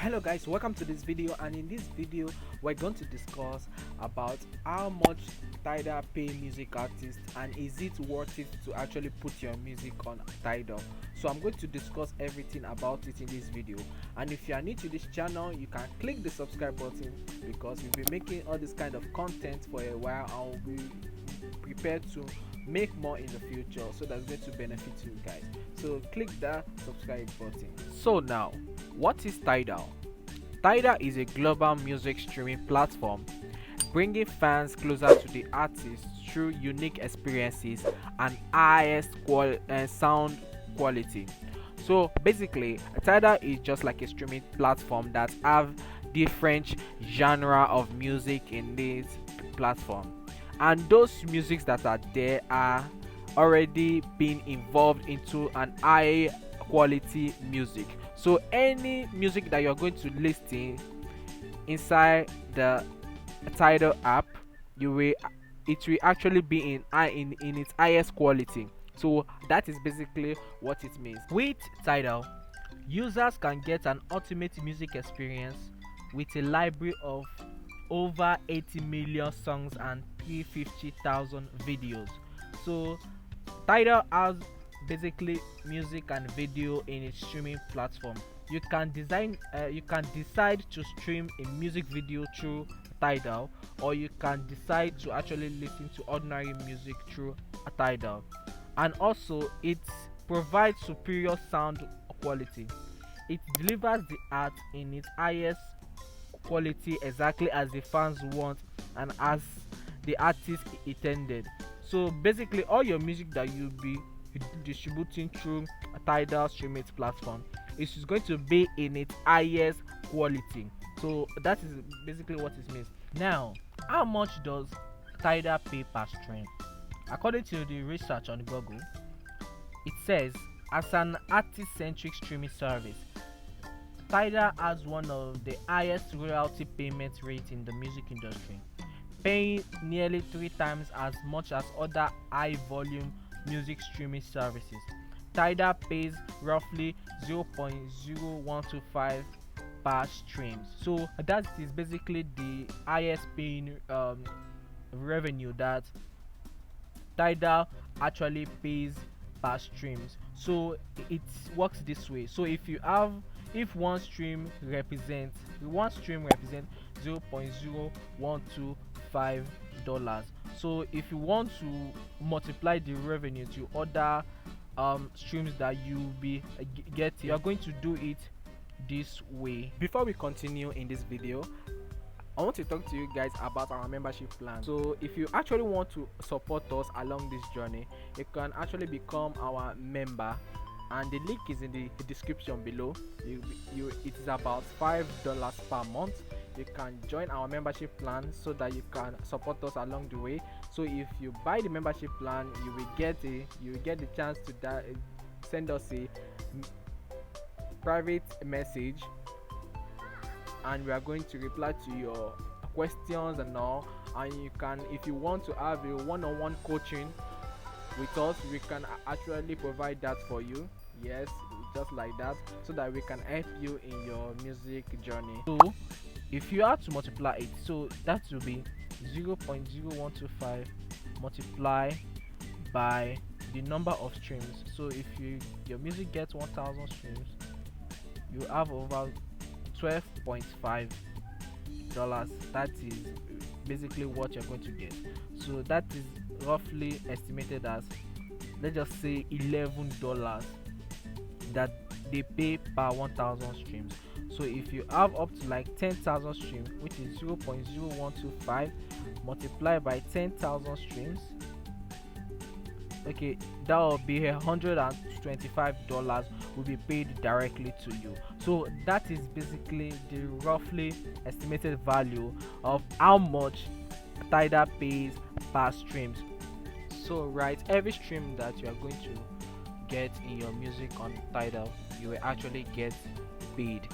Hello guys, welcome to this video, and in this video we're going to discuss about how much Tidal pay music artists and is it worth it to actually put your music on Tidal. So I'm going to discuss everything about it in this video, and if you are new to this channel you can click the subscribe button because we'll be making all this kind of content for a while and we'll be prepared to make more in the future, so that's going to benefit you guys. So click that subscribe button. So now, what is Tidal? Tidal is a global music streaming platform bringing fans closer to the artist through unique experiences and highest sound quality. So basically, Tidal is just like a streaming platform that have different genre of music in this platform, and those musics that are there are already been involved into an high quality music. So any music that you're going to listen inside the Tidal app, it will actually be in its highest quality. So that is basically what it means. With Tidal, users can get an ultimate music experience with a library of over 80 million songs and 350,000 videos. So Tidal has basically music and video in its streaming platform. You can decide to stream a music video through Tidal, or you can decide to actually listen to ordinary music through Tidal. And also it provides superior sound quality. It delivers the art in its highest quality exactly as the fans want and as the artist intended. So basically all your music that you'll be distributing through a Tidal streaming platform is going to be in its highest quality. So that is basically what it means. Now, how much does Tidal pay per stream? According to the research on Google, it says as an artist-centric streaming service, Tidal has one of the highest royalty payment rates in the music industry, paying nearly 3 times as much as other high-volume music streaming services. Tidal pays roughly 0.0125 per stream. So that is basically the highest paying revenue that Tidal actually pays per streams. So it works this way. So if one stream represents 0.0125 dollars. So if you want to multiply the revenue to other streams that you'll be getting, you're going to do it this way. Before we continue in this video, I want to talk to you guys about our membership plan. So if you actually want to support us along this journey, you can actually become our member, and the link is in the description below. It is about $5 per month. You can join our membership plan so that you can support us along the way. So if you buy the membership plan, you will get the chance to send us a private message, and we are going to reply to your questions and all. And you can, if you want to have a one-on-one coaching with us, we can actually provide that for you. Yes, just like that, so that we can help you in your music journey. So if you have to multiply it, so that will be 0.0125 multiply by the number of streams. So if your music gets 1,000 streams, you have over $12.5. That is basically what you're going to get. So that is roughly estimated as, let's just say, $11 that they pay per 1,000 streams. So if you have up to like 10,000 streams, which is 0.0125 multiplied by 10,000 streams, okay, that will be $125 will be paid directly to you. So that is basically the roughly estimated value of how much Tidal pays per streams. So right, every stream that you are going to get in your music on Tidal, you will actually get paid.